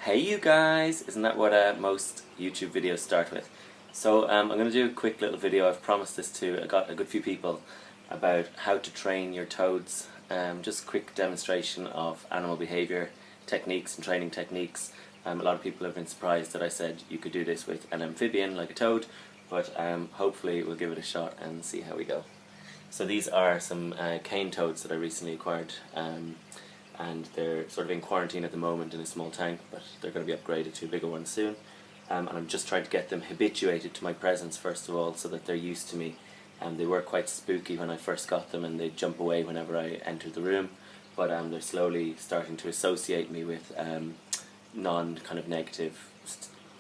Hey you guys! Isn't that what most YouTube videos start with? So I'm going to do a quick little video. I've promised this to I got a good few people about how to train your toads. Just a quick demonstration of animal behaviour techniques and training techniques. A lot of people have been surprised that I said you could do this with an amphibian like a toad, but hopefully we'll give it a shot and see how we go. So these are some cane toads that I recently acquired. And they're sort of in quarantine at the moment in a small tank, but they're going to be upgraded to a bigger one soon. And I'm just trying to get them habituated to my presence first of all, so that they're used to me. They were quite spooky when I first got them, and they'd jump away whenever I entered the room, but they're slowly starting to associate me with non-kind of negative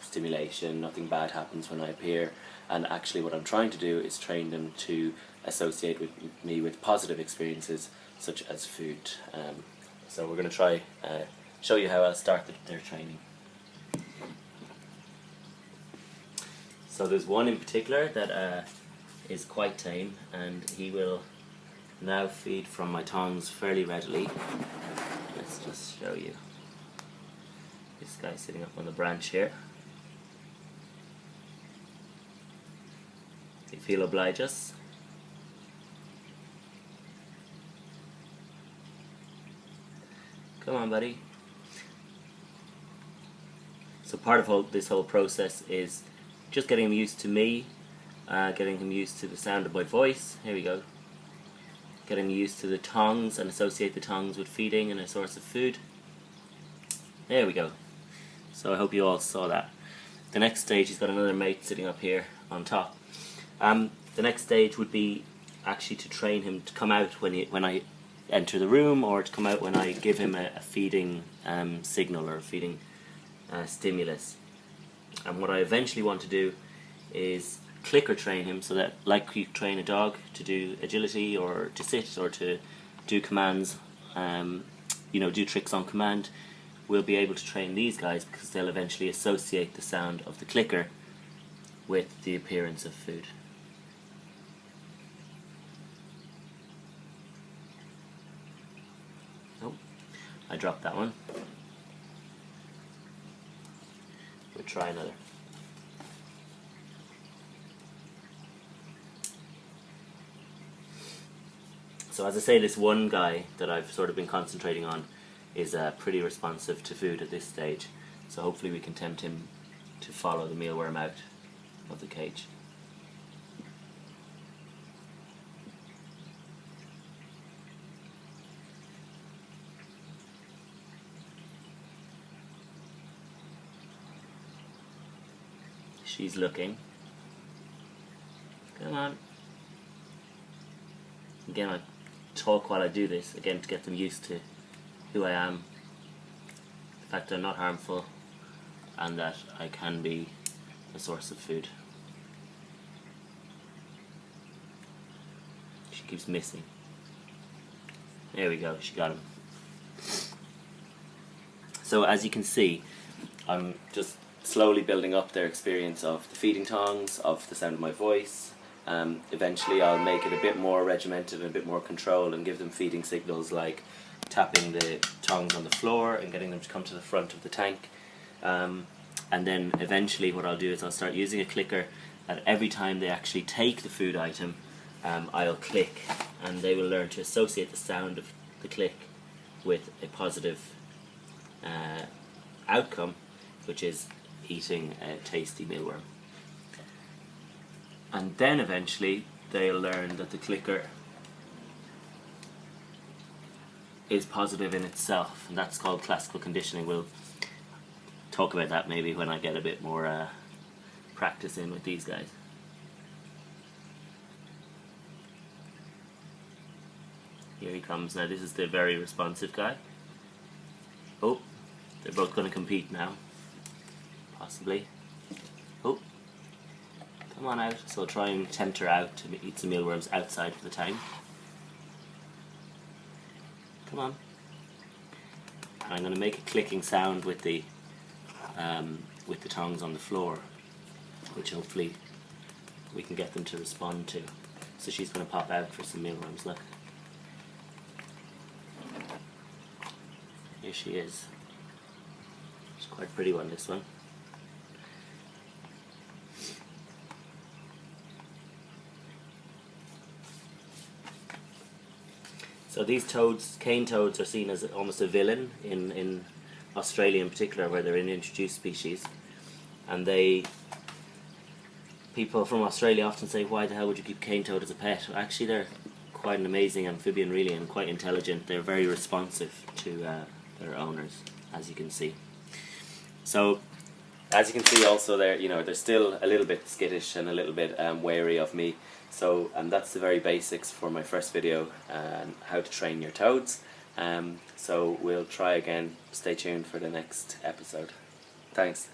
stimulation. Nothing bad happens when I appear, and actually what I'm trying to do is train them to associate with me with positive experiences such as food. So we're going to try show you how I'll start their training. So there's one in particular that is quite tame, and he will now feed from my tongs fairly readily. Let's just show you. This guy sitting up on the branch here. If he'll oblige us. Come on, buddy. So part of this whole process is just getting him used to me, getting him used to the sound of my voice. Here we go. Getting used to the tongs and associate the tongs with feeding and a source of food. There we go. So I hope you all saw that. The next stage, he's got another mate sitting up here on top. The next stage would be actually to train him to come out when I enter the room, or to come out when I give him a feeding signal or a feeding stimulus. And what I eventually want to do is clicker train him, so that like you train a dog to do agility or to sit or to do commands, do tricks on command, we'll be able to train these guys because they'll eventually associate the sound of the clicker with the appearance of food. I dropped that one. We'll try another. So as I say, this one guy that I've sort of been concentrating on is pretty responsive to food at this stage. So hopefully we can tempt him to follow the mealworm out of the cage. She's looking. Come on. Again, I talk while I do this, again to get them used to who I am, the fact that I'm not harmful, and that I can be a source of food. She keeps missing. There we go, she got him. So as you can see, I'm just slowly building up their experience of the feeding tongs, of the sound of my voice. Eventually I'll make it a bit more regimented and a bit more controlled and give them feeding signals like tapping the tongs on the floor and getting them to come to the front of the tank. And then eventually what I'll do is I'll start using a clicker, and every time they actually take the food item, I'll click, and they will learn to associate the sound of the click with a positive outcome, which is eating a tasty mealworm. And then eventually they'll learn that the clicker is positive in itself, and that's called classical conditioning. We'll talk about that maybe when I get a bit more practice in with these guys. Here he comes now. This is the very responsive guy. Oh, they're both going to compete now. Possibly. Oh, come on out. So I'll try and tempt her out to eat some mealworms outside of the tank. Come on. And I'm going to make a clicking sound with the tongs on the floor, which hopefully we can get them to respond to. So she's going to pop out for some mealworms. Look. Here she is. She's Quite a pretty one, this one. So these toads, cane toads, are seen as almost a villain in Australia in particular, where they're an introduced species. And people from Australia often say, why the hell would you keep cane toad as a pet? Actually, they're quite an amazing amphibian, really, and quite intelligent. They're very responsive to their owners, as you can see. So, as you can see, also they're still a little bit skittish and a little bit wary of me. So that's the very basics for my first video on how to train your toads. So we'll try again. Stay tuned for the next episode. Thanks.